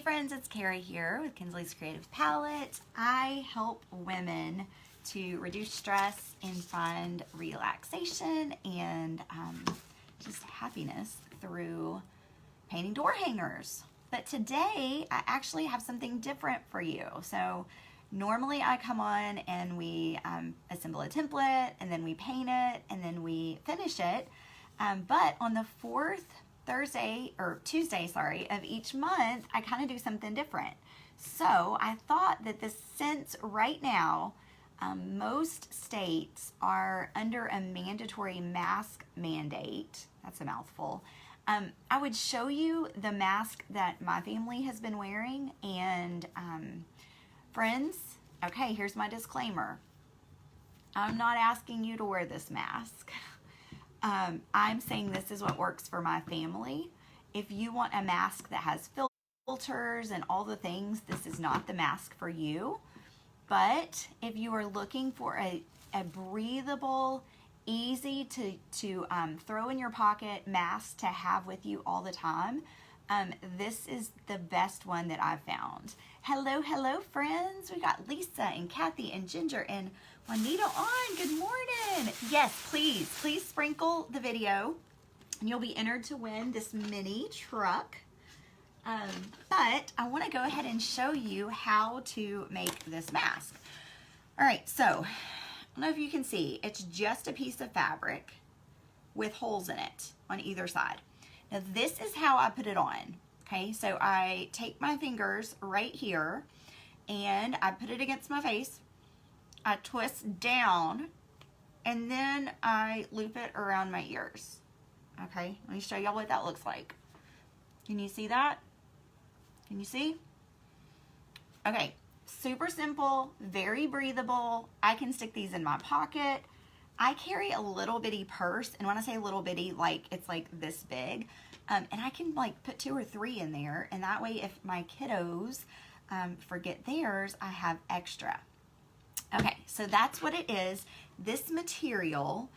Hey friends, it's Carrie here with Kinsley's Creative Palette. I help women to reduce stress and find relaxation and just happiness through painting door hangers. But today I actually have something different for you. So normally I come on and we assemble a template and then we paint it and then we finish it. But on the fourth Tuesday, of each month, I kind of do something different. So I thought that since right now, most states are under a mandatory mask mandate, that's a mouthful, I would show you the mask that my family has been wearing. And friends, okay, here's my disclaimer. I'm not asking you to wear this mask. I'm saying this is what works for my family. If you want a mask that has filters and all the things, this is not the mask for you. But if you are looking for a breathable, easy to throw in your pocket mask to have with you all the time, this is the best one that I've found. Hello friends. We got Lisa and Kathy and Ginger and Juanita on. Good morning. Yes, please sprinkle the video and you'll be entered to win this mini truck. But I want to go ahead and show you how to make this mask. All right, so I don't know if you can see, it's just a piece of fabric with holes in it on either side. Now this is how I put it on. Okay, so I take my fingers right here and I put it against my face. I twist down and then I loop it around my ears. Okay, let me show y'all what that looks like. Can you see that? Can you see? Okay, super simple, very breathable. I can stick these in my pocket. I carry a little bitty purse, and when I say little bitty, like it's like this big. And I can like put 2 or 3 in there, and that way if my kiddos forget theirs, I have extra. Okay, so that's what it is. This material,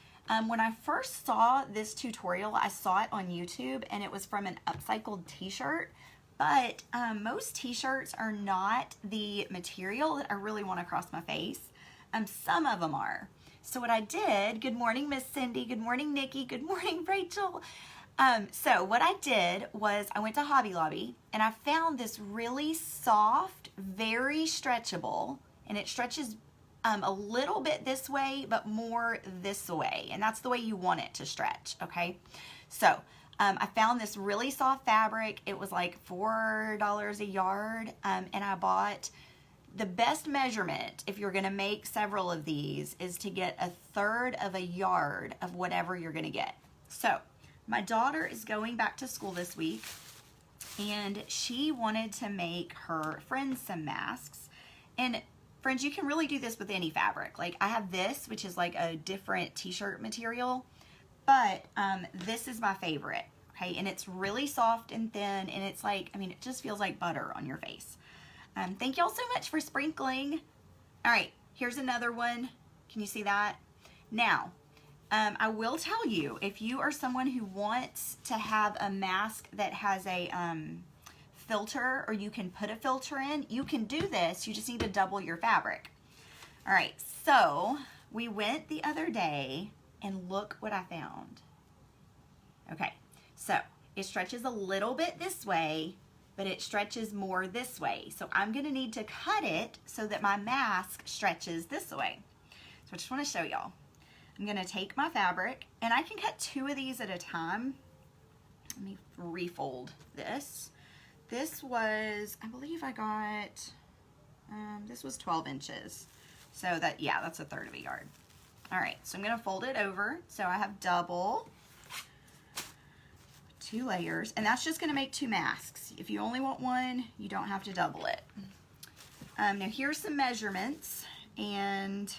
when I first saw this tutorial, I saw it on YouTube, and it was from an upcycled t-shirt. But most t-shirts are not the material that I really want across my face. Some of them are. So what I did, good morning, Miss Cindy, good morning, Nikki, good morning, Rachel. So what I did was I went to Hobby Lobby and I found this really soft, very stretchable, and it stretches a little bit this way, but more this way. And that's the way you want it to stretch, okay? So I found this really soft fabric. It was like $4 a yard, and I bought the best measurement if you're gonna make several of these is to get 1/3 of a yard of whatever you're gonna get. So my daughter is going back to school this week and she wanted to make her friends some masks. And friends, you can really do this with any fabric. Like I have this, which is like a different t-shirt material, but this is my favorite, okay? And it's really soft and thin, and it's like, I mean, it just feels like butter on your face. Thank y'all so much for sprinkling. All right, here's another one. Can you see that? Now, I will tell you, if you are someone who wants to have a mask that has a filter, or you can put a filter in, you can do this. You just need to double your fabric. All right, so we went the other day and look what I found. Okay, so it stretches a little bit this way, but it stretches more this way. So I'm gonna need to cut it so that my mask stretches this way. So I just wanna show y'all. I'm gonna take my fabric, and I can cut 2 of these at a time. Let me refold this. This was, I believe I got, this was 12 inches. So that, yeah, that's 1/3 of a yard. All right, so I'm gonna fold it over. So I have double, 2 layers, and that's just gonna make 2 masks. If you only want one, you don't have to double it. Now here's some measurements, and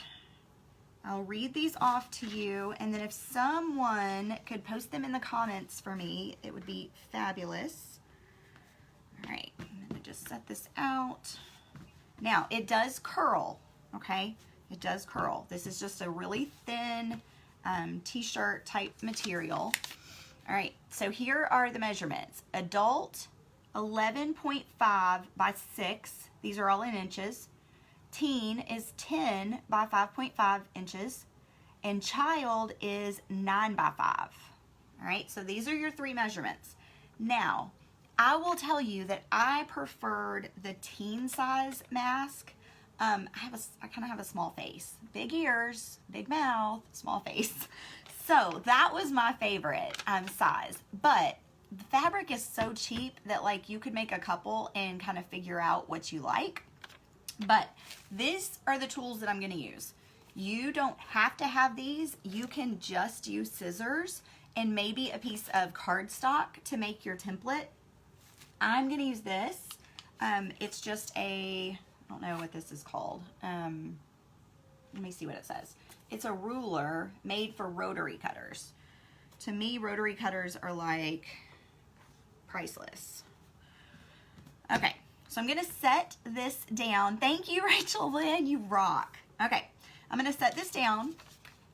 I'll read these off to you, and then if someone could post them in the comments for me, it would be fabulous. All right, I'm gonna just set this out. Now, it does curl, okay? It does curl. This is just a really thin t-shirt type material. All right, so here are the measurements. Adult 11.5 by 6. These are all in inches. Teen is 10 by 5.5 inches. And child is 9 by 5. All right, so these are your 3 measurements. Now, I will tell you that I preferred the teen size mask. I kind of have a small face. Big ears, big mouth, small face. So that was my favorite size. But the fabric is so cheap that like you could make a couple and kind of figure out what you like. But these are the tools that I'm going to use. You don't have to have these. You can just use scissors and maybe a piece of cardstock to make your template. I'm going to use this. It's just I don't know what this is called. Let me see what it says. It's a ruler made for rotary cutters. To me, rotary cutters are like priceless. Okay, so I'm going to set this down. Thank you, Rachel Lynn. You rock. Okay, I'm going to set this down.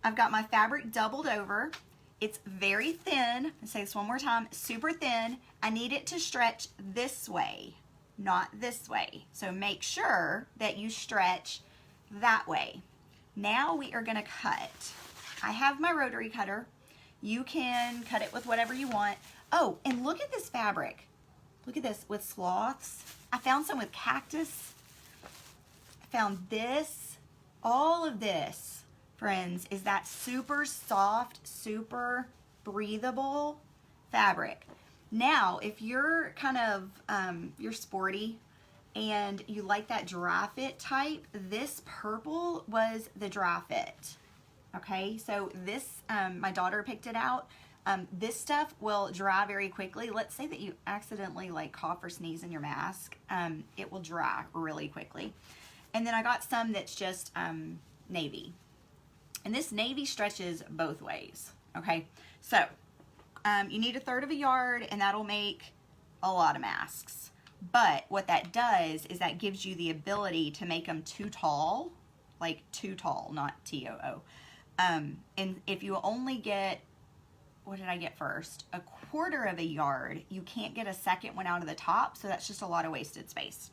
I've got my fabric doubled over. It's very thin. I'll say this one more time. Super thin. I need it to stretch this way, not this way. So make sure that you stretch that way. Now we are going to cut. I have my rotary cutter. You can cut it with whatever you want. Oh, and look at this fabric. Look at this with sloths. I found some with cactus. I found this. All of this, friends, is that super soft, super breathable fabric. Now, if you're kind of, you're sporty and you like that dry fit type, this purple was the dry fit. Okay, so this, my daughter picked it out. This stuff will dry very quickly. Let's say that you accidentally like cough or sneeze in your mask. It will dry really quickly. And then I got some that's just navy. And this navy stretches both ways. Okay, so you need 1/3 yard and that'll make a lot of masks. But what that does is that gives you the ability to make them too tall, like too tall, not T-O-O. And if you only get, what did I get first? 1/4 yard, you can't get a second one out of the top, so that's just a lot of wasted space.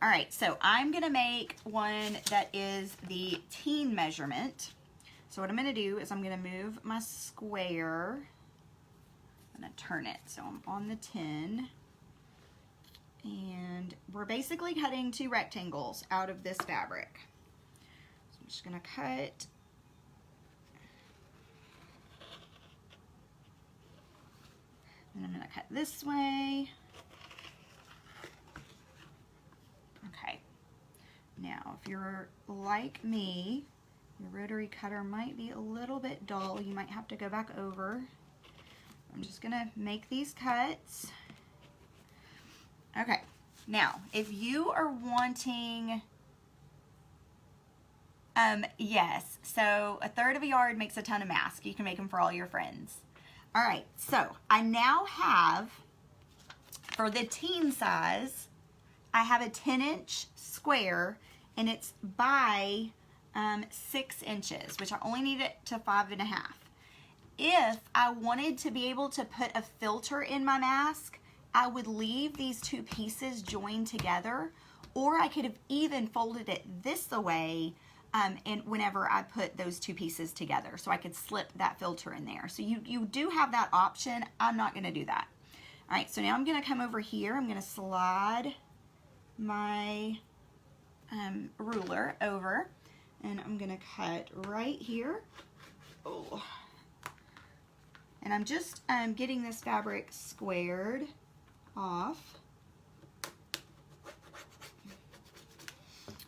All right, so I'm gonna make one that is the teen measurement. So what I'm gonna do is I'm gonna move my square. I'm gonna turn it so I'm on the 10. And we're basically cutting 2 rectangles out of this fabric. So I'm just gonna cut. And I'm gonna cut this way. Okay. Now, if you're like me, your rotary cutter might be a little bit dull. You might have to go back over. I'm just gonna make these cuts. Okay, now, if you are wanting, yes, so 1/3 yard makes a ton of masks. You can make them for all your friends. All right, so I now have, for the teen size, I have a 10-inch square, and it's by 6 inches, which I only need it to 5.5. If I wanted to be able to put a filter in my mask, I would leave these 2 pieces joined together, or I could have even folded it this way and whenever I put those 2 pieces together, so I could slip that filter in there. So you do have that option. I'm not going to do that. All right, so now I'm going to come over here. I'm going to slide my ruler over, and I'm going to cut right here. Oh. And I'm just getting this fabric squared off.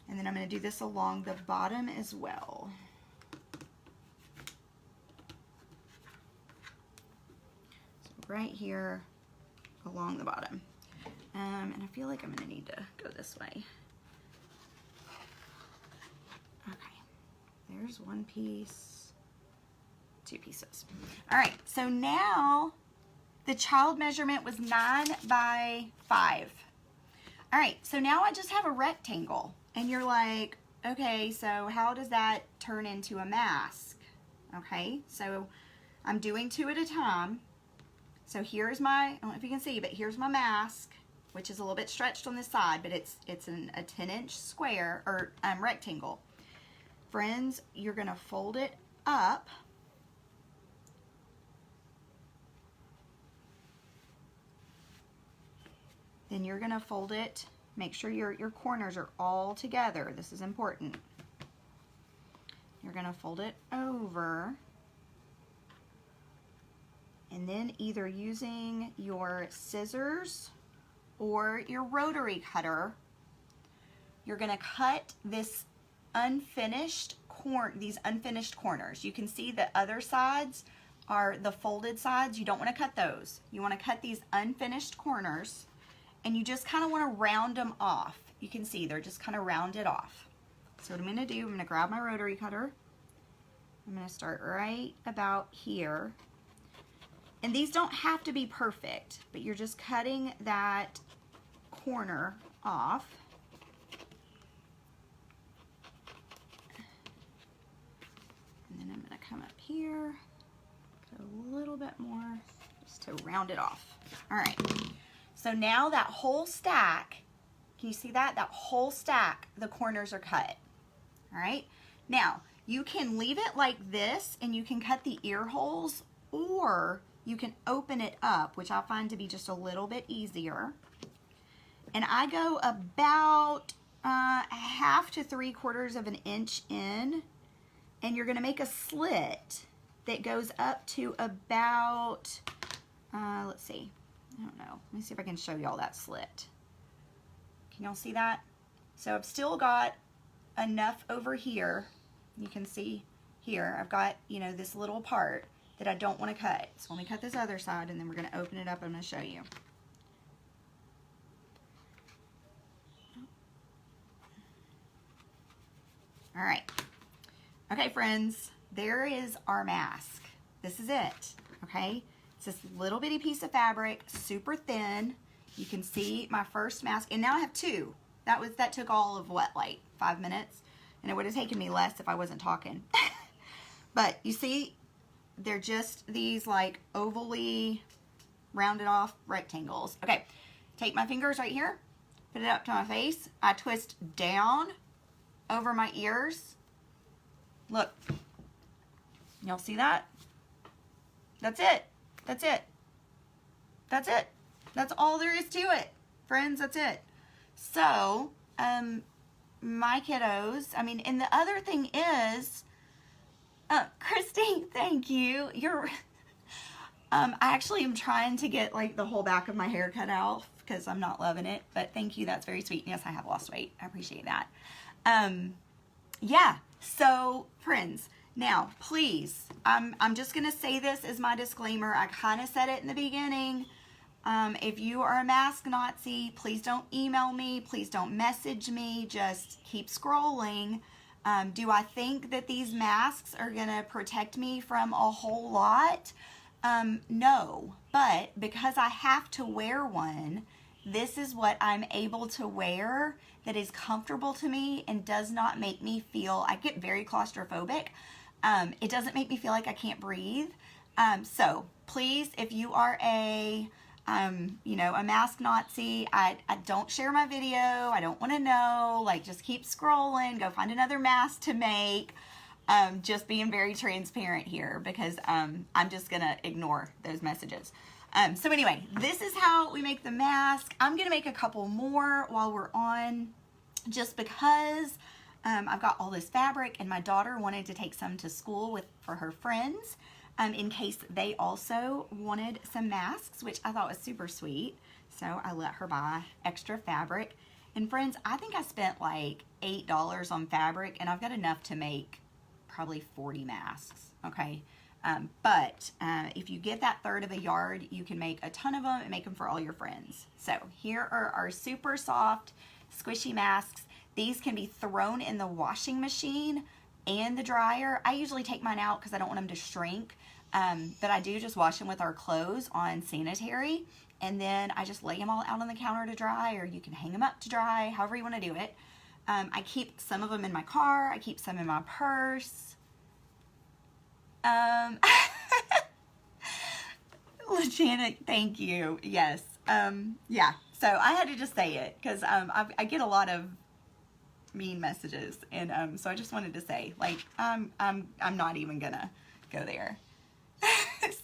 And then I'm going to do this along the bottom as well. So right here along the bottom. And I feel like I'm going to need to go this way. Okay, there's 1 piece, 2 pieces. All right, so now the child measurement was 9 by 5. All right, so now I just have a rectangle. And you're like, okay, so how does that turn into a mask? Okay, so I'm doing 2 at a time. So here's my, I don't know if you can see, but here's my mask. which is a little bit stretched on this side, but it's a 10-inch square or rectangle. Friends, you're going to fold it up. Then you're going to fold it. Make sure your corners are all together. This is important. You're going to fold it over. And then either using your scissors or your rotary cutter, you're going to cut these unfinished corners. You can see the other sides are the folded sides. You don't want to cut those. You want to cut these unfinished corners, and you just kind of want to round them off. You can see they're just kind of rounded off. So what I'm going to do, I'm going to grab my rotary cutter. I'm going to start right about here. And these don't have to be perfect, but you're just cutting that corner off. And then I'm going to come up here, put a little bit more just to round it off. All right. So now that whole stack, can you see that? That whole stack, the corners are cut. All right. Now, you can leave it like this and you can cut the ear holes, or you can open it up, which I find to be just a little bit easier. And I go about 1/2 to 3/4 of an inch in, and you're going to make a slit that goes up to about, let's see, I don't know. Let me see if I can show y'all that slit. Can y'all see that? So I've still got enough over here. You can see here, I've got, you know, this little part that I don't want to cut. So let me cut this other side, and then we're going to open it up. I'm going to show you. All right. Okay, friends, there is our mask. This is it, okay? It's this little bitty piece of fabric, super thin. You can see my first mask, and now I have two. That took all of what, like 5 minutes? And it would have taken me less if I wasn't talking. But you see, they're just these like ovally rounded off rectangles. Okay, take my fingers right here, put it up to my face. I twist down over my ears. Look, y'all see that? That's it. That's it. That's it. That's all there is to it, friends. That's it. So, my kiddos, I mean, and the other thing is, Christine, thank you. I actually am trying to get like the whole back of my hair cut off because I'm not loving it, but thank you. That's very sweet. Yes, I have lost weight. I appreciate that. Yeah. So friends, now please, I'm just going to say this as my disclaimer. I kind of said it in the beginning. If you are a mask Nazi, please don't email me. Please don't message me. Just keep scrolling. Do I think that these masks are going to protect me from a whole lot? No, but because I have to wear one, this is what I'm able to wear that is comfortable to me and does not make me feel, I get very claustrophobic. It doesn't make me feel like I can't breathe. So please, if you are a mask Nazi, I don't share my video. I don't want to know. Like, just keep scrolling. Go find another mask to make. Just being very transparent here because I'm just going to ignore those messages. So anyway, this is how we make the mask. I'm going to make a couple more while we're on just because I've got all this fabric and my daughter wanted to take some to school for her friends. In case they also wanted some masks, which I thought was super sweet. So I let her buy extra fabric. And friends, I think I spent like $8 on fabric, and I've got enough to make probably 40 masks, okay? But if you get that 1/3 of a yard, you can make a ton of them and make them for all your friends. So here are our super soft, squishy masks. These can be thrown in the washing machine and the dryer. I usually take mine out because I don't want them to shrink. But I do just wash them with our clothes on sanitary. And then I just lay them all out on the counter to dry, or you can hang them up to dry, however you want to do it. I keep some of them in my car. I keep some in my purse. LaJanet, thank you. Yes. Yeah. So I had to just say it because I get a lot of mean messages, and so I just wanted to say, like, I'm not even gonna go there.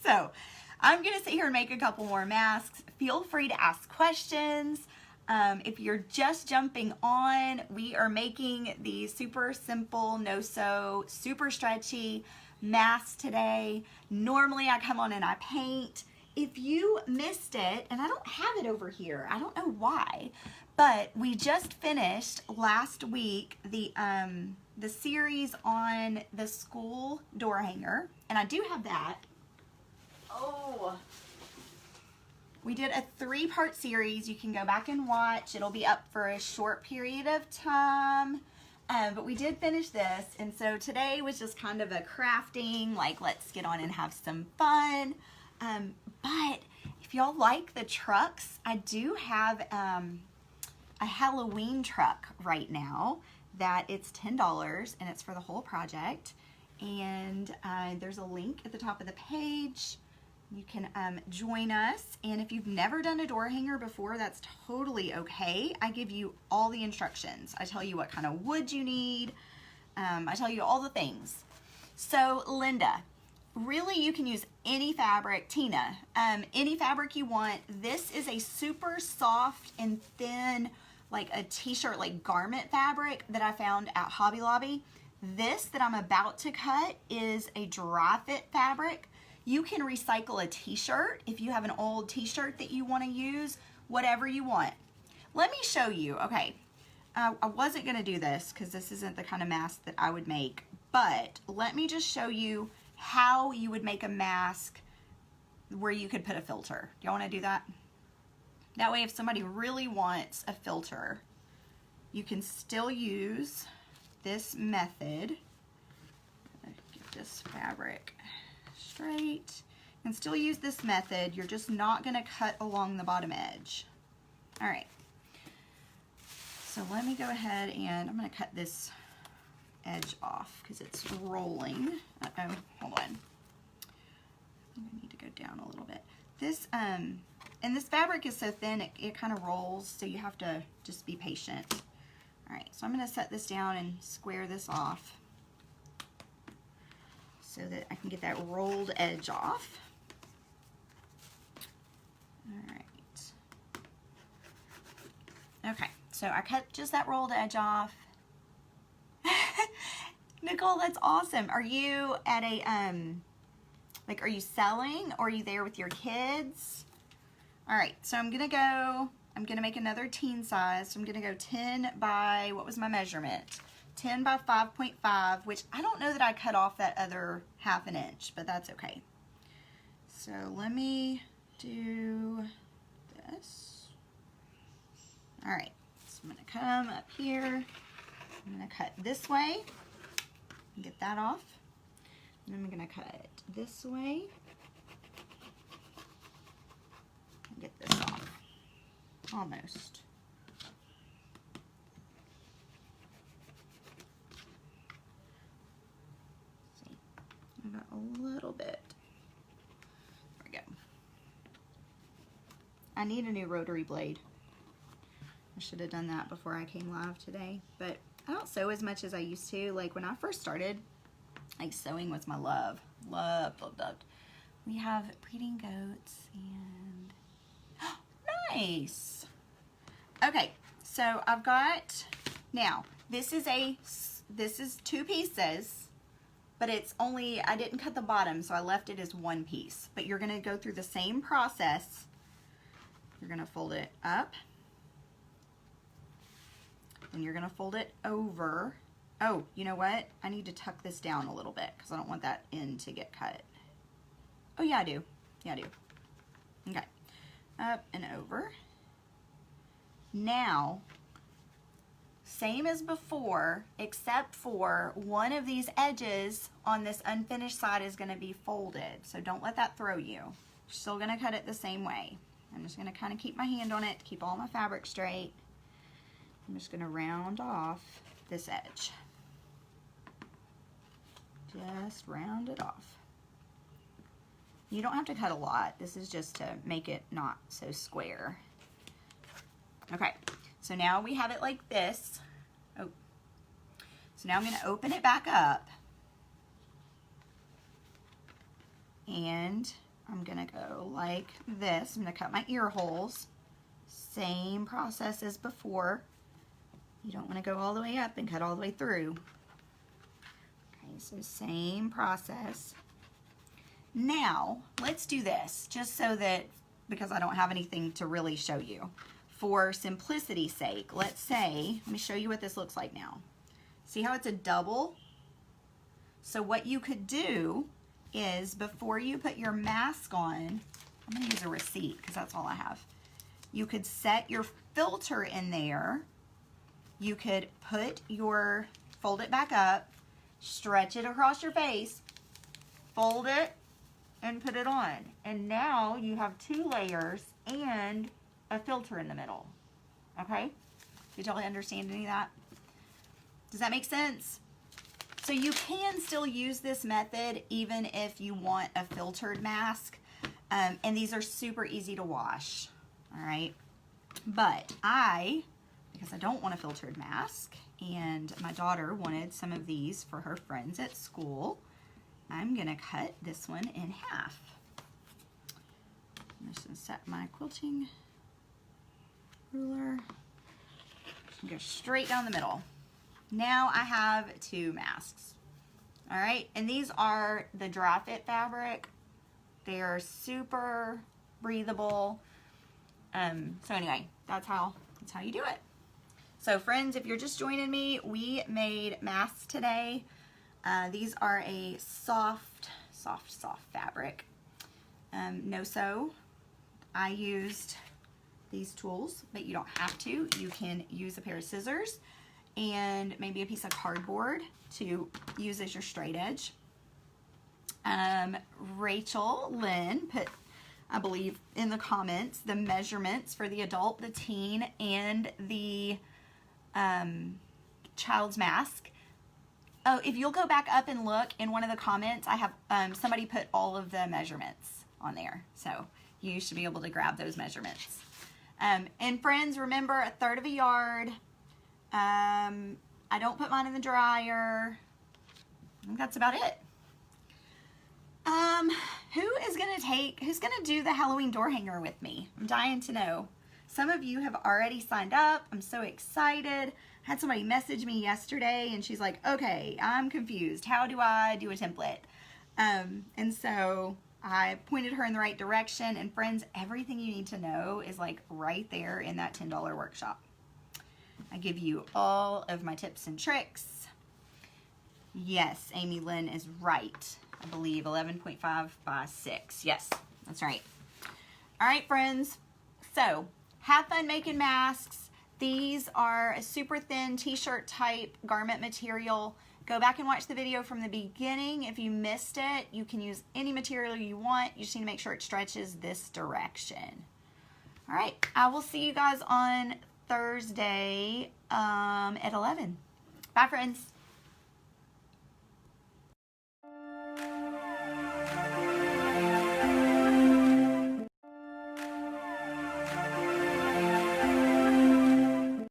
So I'm gonna sit here and make a couple more masks. Feel free to ask questions. If you're just jumping on, we are making the super simple, no-sew, super stretchy mask today. Normally I come on and I paint. If you missed it, and I don't have it over here, I don't know why, but we just finished last week the series on the school door hanger, and I do have that. Oh, we did a 3-part series. You can go back and watch. It'll be up for a short period of time. But we did finish this, and so today was just kind of a crafting, like, let's get on and have some fun. But if y'all like the trucks, I do have a Halloween truck right now that it's $10, and it's for the whole project. And there's a link at the top of the page. You can join us, and if you've never done a door hanger before, that's totally okay. I give you all the instructions. I tell you what kind of wood you need. I tell you all the things. So Linda, really you can use any fabric. Tina, any fabric you want. This is a super soft and thin, like a t-shirt, like garment fabric that I found at Hobby Lobby. This that I'm about to cut is a dry fit fabric. You can recycle a t-shirt if you have an old t-shirt that you want to use, whatever you want. Let me show you. Okay, I wasn't going to do this because this isn't the kind of mask that I would make, but let me just show you how you would make a mask where you could put a filter. Do y'all want to do that? That way if somebody really wants a filter, you can still use this method. Get this fabric straight and still use this method. You're just not going to cut along the bottom edge. All right, so let me go ahead and I'm going to cut this edge off because it's rolling. Uh-oh, hold on. I need to go down a little bit. This and this fabric is so thin it kind of rolls, so you have to just be patient. All right, so I'm going to set this down and square this off so that I can get that rolled edge off. All right. Okay, so I cut just that rolled edge off. Nicole, that's awesome. Are you at a, like, are you selling or are you there with your kids? All right, so I'm gonna make another teen size. So I'm gonna go 10 by, what was my measurement? 10 by 5.5, which I don't know that I cut off that other ½ inch, but that's okay. So let me do this. All right, so I'm gonna come up here. I'm gonna cut this way and get that off. And then I'm gonna cut this way and get this off, almost. I got a little bit. There we go. I need a new rotary blade. I should have done that before I came live today, but I don't sew as much as I used to. Like when I first started, like sewing was my love. Loved. We have breeding goats and nice. Okay, so I've got, now this is 2 pieces. But it's only, I didn't cut the bottom, so I left it as 1 piece. But you're gonna go through the same process. You're gonna fold it up. And you're gonna fold it over. Oh, you know what? I need to tuck this down a little bit because I don't want that end to get cut. Oh yeah, I do. Yeah, I do. Okay. Up and over. Now, same as before, except for one of these edges on this unfinished side is going to be folded. So don't let that throw you. You're still going to cut it the same way. I'm just going to kind of keep my hand on it to keep all my fabric straight. I'm just going to round off this edge. Just round it off. You don't have to cut a lot. This is just to make it not so square. Okay, so now we have it like this. Oh, so now I'm going to open it back up. And I'm going to go like this. I'm going to cut my ear holes. Same process as before. You don't want to go all the way up and cut all the way through. Okay, so same process. Now, let's do this, just so that, because I don't have anything to really show you. For simplicity's sake, let's say, let me show you what this looks like now. See how it's a double? So what you could do is, before you put your mask on, I'm going to use a receipt because that's all I have. You could set your filter in there. You could fold it back up, stretch it across your face, fold it, and put it on. And now you have 2 layers and a filter in the middle. Okay? Did y'all understand any of that? Does that make sense? So you can still use this method even if you want a filtered mask. And these are super easy to wash. All right? But because I don't want a filtered mask, and my daughter wanted some of these for her friends at school, I'm gonna cut this one in half. I'm just gonna set my quilting ruler and go straight down the middle. Now I have 2 masks. All right, and these are the dry fit fabric. They are super breathable. So anyway, that's how you do it. So friends, if you're just joining me, we made masks today. These are a soft fabric. No sew. I used these tools, but you don't have to. You can use a pair of scissors and maybe a piece of cardboard to use as your straight edge. Rachel Lynn put, I believe, in the comments the measurements for the adult, the teen, and the child's mask. Oh, if you'll go back up and look in one of the comments, I have somebody put all of the measurements on there. So you should be able to grab those measurements. And friends, remember, 1/3 of a yard. I don't put mine in the dryer. I think that's about it. Who's gonna do the Halloween door hanger with me? I'm dying to know. Some of you have already signed up. I'm so excited. I had somebody message me yesterday and she's like, okay, I'm confused. How do I do a template? And so I pointed her in the right direction, and friends, everything you need to know is like right there in that $10 workshop. I give you all of my tips and tricks. Yes, Amy Lynn is right. I believe 11.5 by 6. Yes, that's right. All right, friends. So have fun making masks. These are a super thin t-shirt type garment material. Go back and watch the video from the beginning. If you missed it, you can use any material you want. You just need to make sure it stretches this direction. All right, I will see you guys on Thursday at 11. Bye, friends.